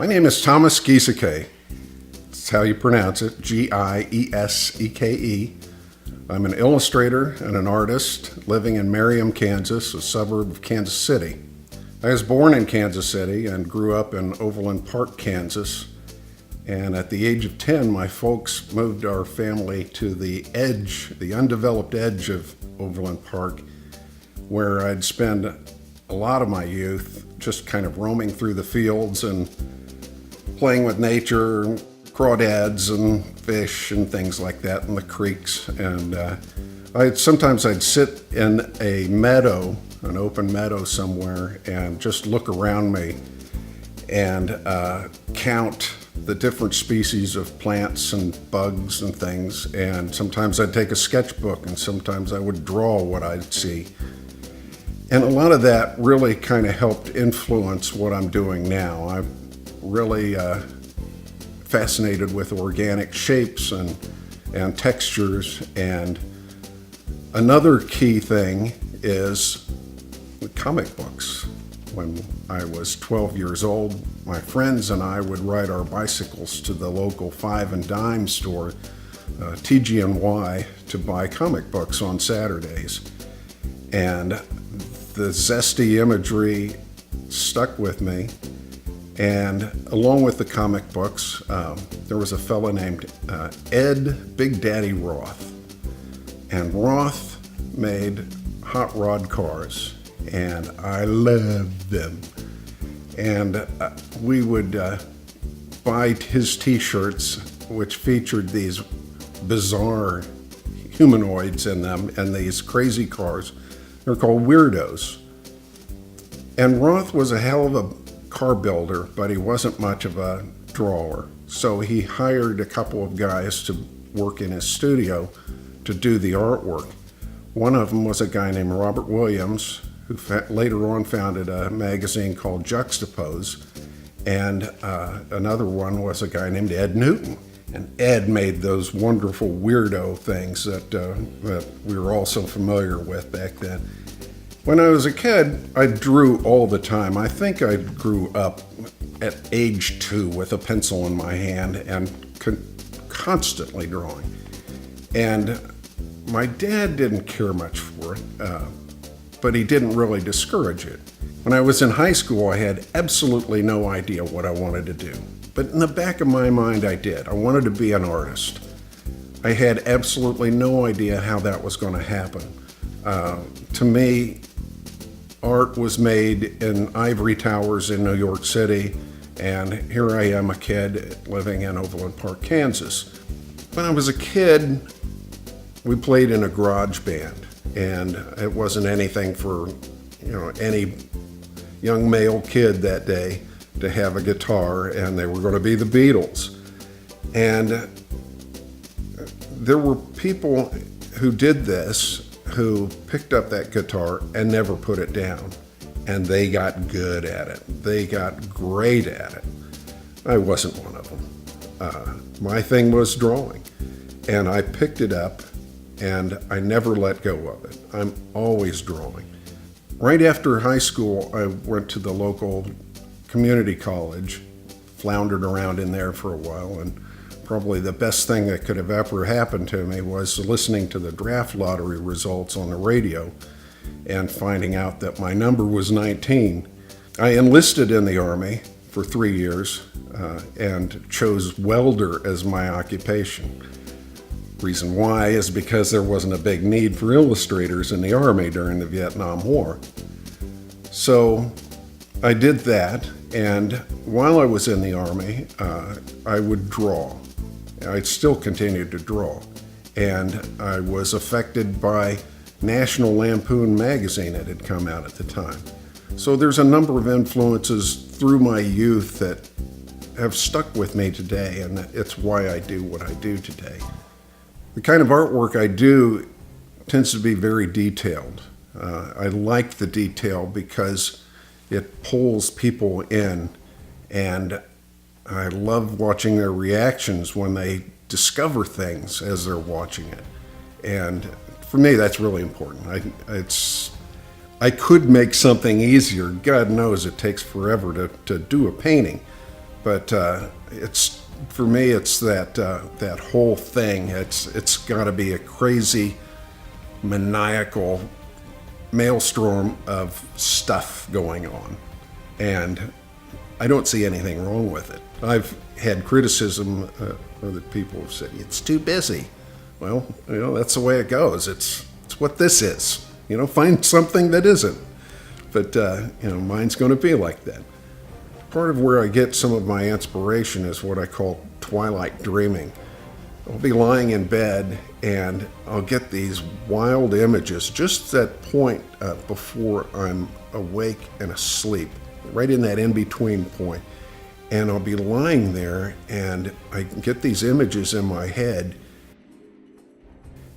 My name is Thomas Gieseke. That's how you pronounce it, Gieseke. I'm an illustrator and an artist living in Merriam, Kansas, a suburb of Kansas City. I was born in Kansas City and grew up in Overland Park, Kansas. And at the age of 10, my folks moved our family to the edge, the undeveloped edge of Overland Park, where I'd spend a lot of my youth just kind of roaming through the fields and playing with nature, crawdads and fish and things like that in the creeks. And sometimes I'd sit in a meadow, an open meadow somewhere, and just look around me and count the different species of plants and bugs and things. And sometimes I'd take a sketchbook and sometimes I would draw what I'd see. And a lot of that really kind of helped influence what I'm doing now. I'm really fascinated with organic shapes and textures. And another key thing is comic books. When I was 12 years old, my friends and I would ride our bicycles to the local 5 and dime store, TG&Y, to buy comic books on Saturdays. And the zesty imagery stuck with me. And along with the comic books, there was a fella named Ed Big Daddy Roth. And Roth made hot rod cars, and I loved them. And we would buy his t-shirts, which featured these bizarre humanoids in them and these crazy cars. They're called weirdos. And Roth was a hell of a car builder, but he wasn't much of a drawer. So he hired a couple of guys to work in his studio to do the artwork. One of them was a guy named Robert Williams, who later on founded a magazine called Juxtapose. And another one was a guy named Ed Newton. And Ed made those wonderful weirdo things that we were all so familiar with back then. When I was a kid, I drew all the time. I think I grew up at age 2 with a pencil in my hand and constantly drawing. And my dad didn't care much for it, but he didn't really discourage it. When I was in high school, I had absolutely no idea what I wanted to do. But in the back of my mind, I did. I wanted to be an artist. I had absolutely no idea how that was going to happen. To me, art was made in ivory towers in New York City, and here I am, a kid living in Overland Park, Kansas. When I was a kid, we played in a garage band, and it wasn't anything for, any young male kid that day to have a guitar, and they were going to be the Beatles. And there were people who did this who picked up that guitar and never put it down. And they got good at it. They got great at it. I wasn't one of them. My thing was drawing. And I picked it up and I never let go of it. I'm always drawing. Right after high school, I went to the local community college, floundered around in there for a while, and probably the best thing that could have ever happened to me was listening to the draft lottery results on the radio and finding out that my number was 19. I enlisted in the Army for 3 years and chose welder as my occupation. Reason why is because there wasn't a big need for illustrators in the Army during the Vietnam War. So I did that, and while I was in the Army, I would draw. I still continued to draw, and I was affected by National Lampoon magazine that had come out at the time. So there's a number of influences through my youth that have stuck with me today, and it's why I do what I do today. The kind of artwork I do tends to be very detailed. I like the detail because it pulls people in, and I love watching their reactions when they discover things as they're watching it. And for me, that's really important. I could make something easier. God knows it takes forever to do a painting. But it's for me, it's that whole thing. It's got to be a crazy, maniacal maelstrom of stuff going on, and I don't see anything wrong with it. I've had criticism where the people have said it's too busy. Well, that's the way it goes. It's what this is. Find something that isn't. But mine's going to be like that. Part of where I get some of my inspiration is what I call twilight dreaming. I'll be lying in bed and I'll get these wild images, just that point before I'm awake and asleep, right in that in-between point. And I'll be lying there and I get these images in my head,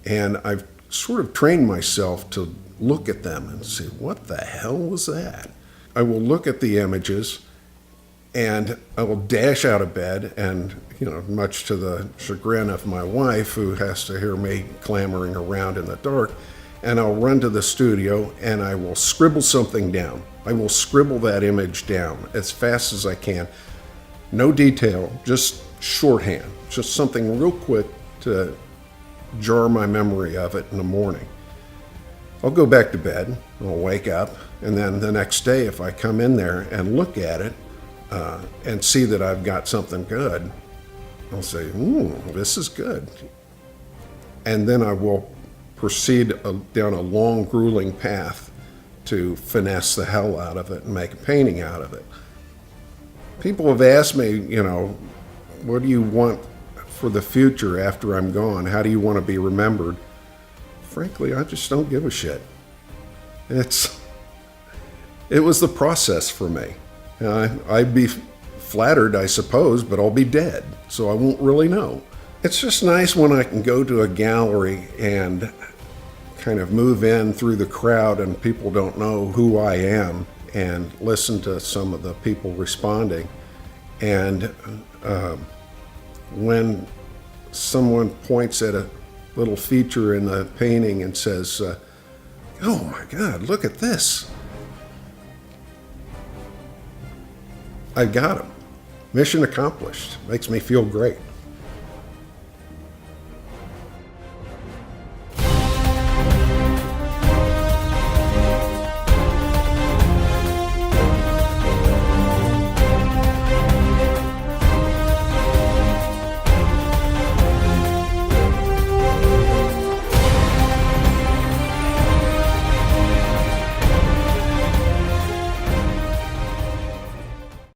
and I've sort of trained myself to look at them and say, what the hell was that? I will look at the images and I will dash out of bed, and much to the chagrin of my wife, who has to hear me clamoring around in the dark, and I'll run to the studio and I will scribble something down. I will scribble that image down as fast as I can. No detail, just shorthand, just something real quick to jar my memory of it in the morning. I'll go back to bed, I'll wake up, and then the next day if I come in there and look at it and see that I've got something good, I'll say, this is good. And then I will proceed down a long, grueling path to finesse the hell out of it and make a painting out of it. People have asked me, what do you want for the future after I'm gone? How do you want to be remembered? Frankly, I just don't give a shit. It was the process for me. I'd be flattered, I suppose, but I'll be dead, so I won't really know. It's just nice when I can go to a gallery and kind of move in through the crowd and people don't know who I am, and listen to some of the people responding. And when someone points at a little feature in the painting and says, oh my God, look at this. I got him. Mission accomplished. Makes me feel great.